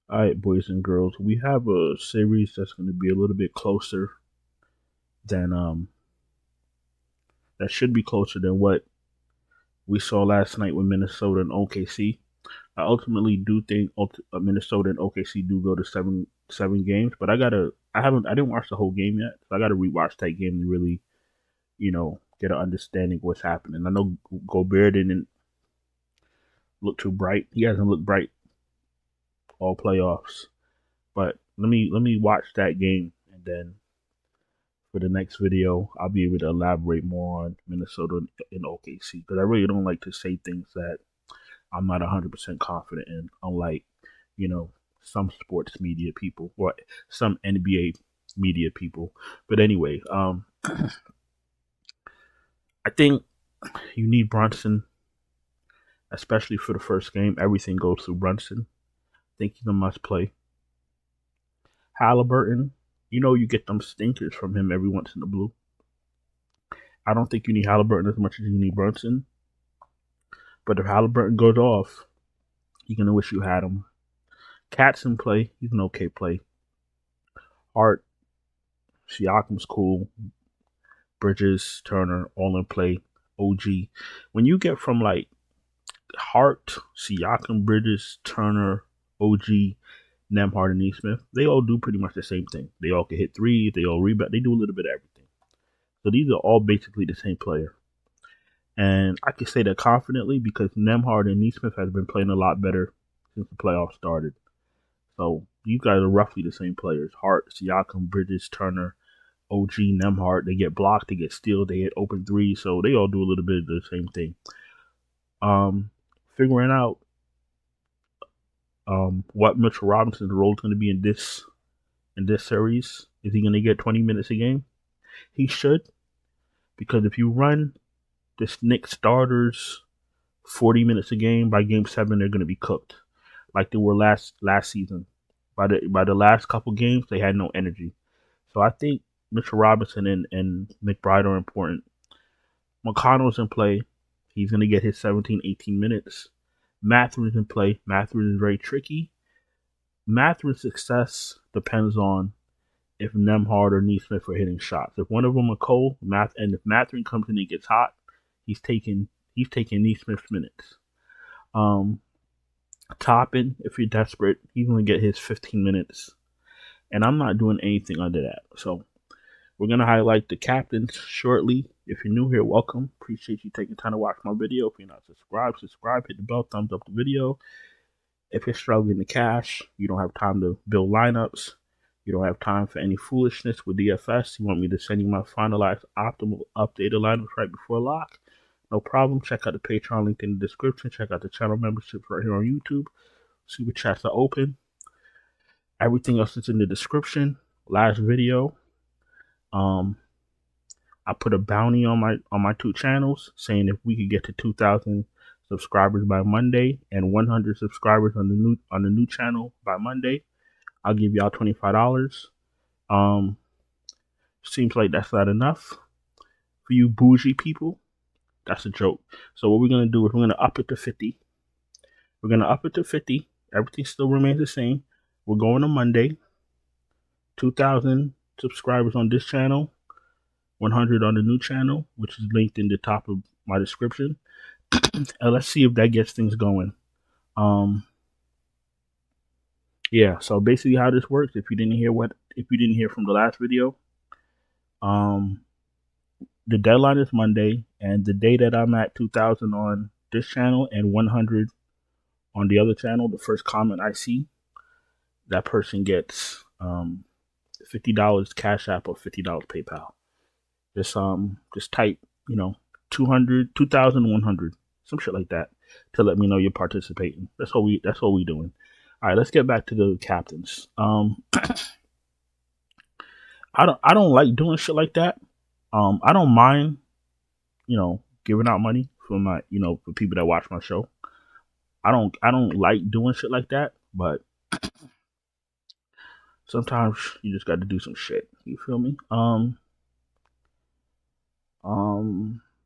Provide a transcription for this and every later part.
All right, boys and girls, we have a series that's going to be a little bit closer than that should be closer than what we saw last night with Minnesota and OKC. I ultimately do think Minnesota and OKC do go to seven games, but I didn't watch the whole game yet, so I got to rewatch that game to really get an understanding of what's happening. I know Gobert didn't look too bright. He hasn't looked bright all playoffs, but let me watch that game and then for the next video, I'll be able to elaborate more on Minnesota and OKC because I really don't like to say things that I'm not 100% confident in, unlike, some sports media people or some NBA media people. But anyway, I think you need Brunson, especially for the first game. Everything goes through Brunson. I think he's a must play. Halliburton, you get them stinkers from him every once in a blue. I don't think you need Halliburton as much as you need Brunson. But if Halliburton goes off, you're going to wish you had him. Cat's in play. He's an okay play. Hart, Siakam's cool. Bridges, Turner, all in play. OG. When you get from like Hart, Siakam, Bridges, Turner, OG, Nembhard, and Neesmith, they all do pretty much the same thing. They all can hit threes. They all rebound. They do a little bit of everything. So these are all basically the same player. And I can say that confidently because Nembhard and Neesmith has been playing a lot better since the playoffs started. So you guys are roughly the same players. Hart, Siakam, Bridges, Turner, OG, Nembhard. They get blocked, they get steals, they hit open threes. So they all do a little bit of the same thing. Figuring out what Mitchell Robinson's role is going to be in this series. Is he going to get 20 minutes a game? He should, because if you run the Knicks starters 40 minutes a game, by game 7 they're going to be cooked, like they were last season. By the last couple games, they had no energy. So I think Mitchell Robinson and McBride are important. McConnell's in play. He's going to get his 17, 18 minutes. Mathurin's in play. Mathurin is very tricky. Mathurin's success depends on if Nembhard or Neesmith are hitting shots. If one of them are cold, and if Mathurin comes in and gets hot, he's taking Neesmith's minutes. Toppin, if you're desperate, he's going to get his 15 minutes. And I'm not doing anything under that. So we're going to highlight the captains shortly. If you're new here, welcome. Appreciate you taking time to watch my video. If you're not subscribed, subscribe. Hit the bell, thumbs up the video. If you're struggling to cash, you don't have time to build lineups, you don't have time for any foolishness with DFS, you want me to send you my finalized optimal updated lineups right before lock, no problem. Check out the Patreon link in the description. Check out the channel memberships right here on YouTube. Super chats are open. Everything else is in the description. Last video, I put a bounty on my two channels saying if we could get to 2,000 subscribers by Monday and 100 subscribers on the new channel by Monday, I'll give y'all $25. Seems like that's not enough for you bougie people. That's a joke. So what we're gonna do is we're gonna up it to 50. We're gonna up it to 50. Everything still remains the same. We're going to Monday. 2,000 subscribers on this channel, 100 on the new channel, which is linked in the top of my description. And let's see if that gets things going. Yeah, so basically how this works, if you didn't hear from the last video, the deadline is Monday, and the day that I'm at 2,000 on this channel and 100 on the other channel, the first comment I see, that person gets $50 Cash App or $50 PayPal. Just type 2,100, some shit like that, to let me know you're participating. That's what we doing. All right, let's get back to the captains. I don't like doing shit like that. I don't mind, giving out money for my, for people that watch my show. I don't like doing shit like that, but sometimes you just got to do some shit. You feel me?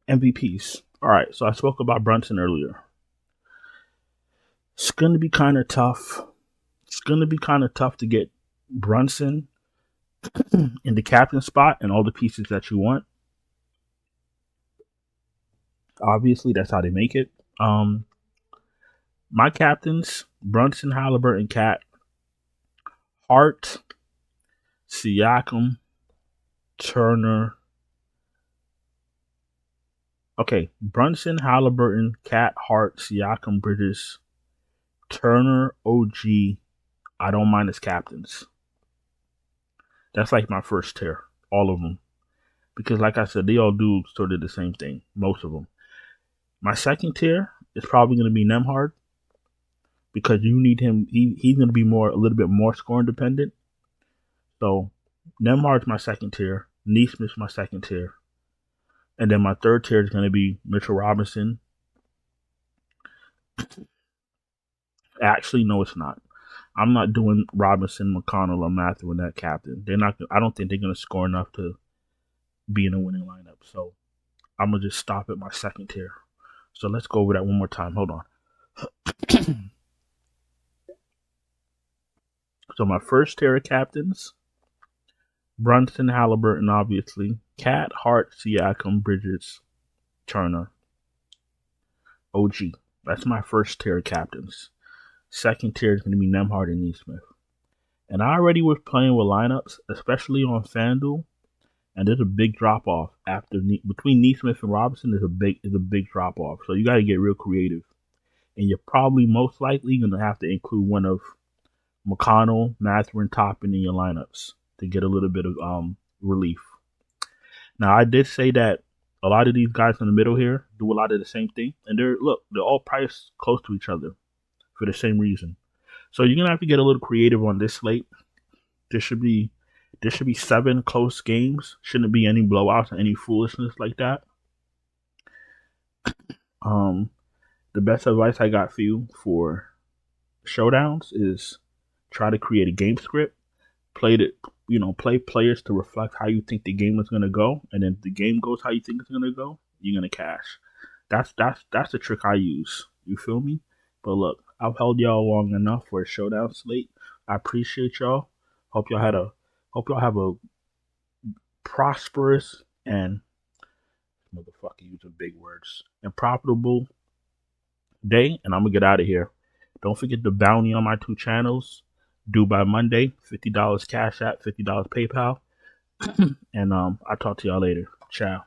MVPs. All right, so I spoke about Brunson earlier. It's gonna be kind of tough It's gonna be kind of tough to get Brunson in the captain spot and all the pieces that you want. Obviously, that's how they make it. My captains: Brunson, Halliburton, Cat, Hart, Siakam, Turner. Okay, Brunson, Halliburton, Cat, Hart, Siakam, Bridges, Turner, OG. I don't mind as captains. That's like my first tier, all of them, because like I said, they all do sort of the same thing. Most of them. My second tier is probably going to be Nemhard because you need him. He's going to be a little bit more scoring dependent. So Nemhard's my second tier. Neesmith's my second tier. And then my third tier is going to be Mitchell Robinson. Actually, no, it's not. I'm not doing Robinson, McConnell, or Matthew in that captain. They're not. I don't think they're going to score enough to be in a winning lineup. So I'm going to just stop at my second tier. So let's go over that one more time. Hold on. So my first tier of captains: Brunson, Halliburton, obviously. Cat, Hart, Siakam, Bridges, Turner, OG. That's my first tier of captains. Second tier is going to be Nemhard and Neesmith. And I already was playing with lineups, especially on FanDuel, and there's a big drop off between Neesmith and Robinson. There's a big drop off. So you got to get real creative, and you're probably most likely going to have to include one of McConnell, Mathurin, Toppin in your lineups to get a little bit of relief. Now, I did say that a lot of these guys in the middle here do a lot of the same thing, and they're all priced close to each other for the same reason. So you're gonna have to get a little creative on this slate. There should be 7 close games. Shouldn't be any blowouts or any foolishness like that. The best advice I got for you for showdowns is try to create a game script. Play players to reflect how you think the game is gonna go, and then if the game goes how you think it's gonna go, you're gonna cash. That's the trick I use. You feel me? But look, I've held y'all long enough for a showdown slate. I appreciate y'all. Hope y'all have a prosperous and motherfucker using big words and profitable day. And I'm gonna get out of here. Don't forget the bounty on my 2 channels. Due by Monday. $50 Cash App, $50 PayPal. And I'll talk to y'all later. Ciao.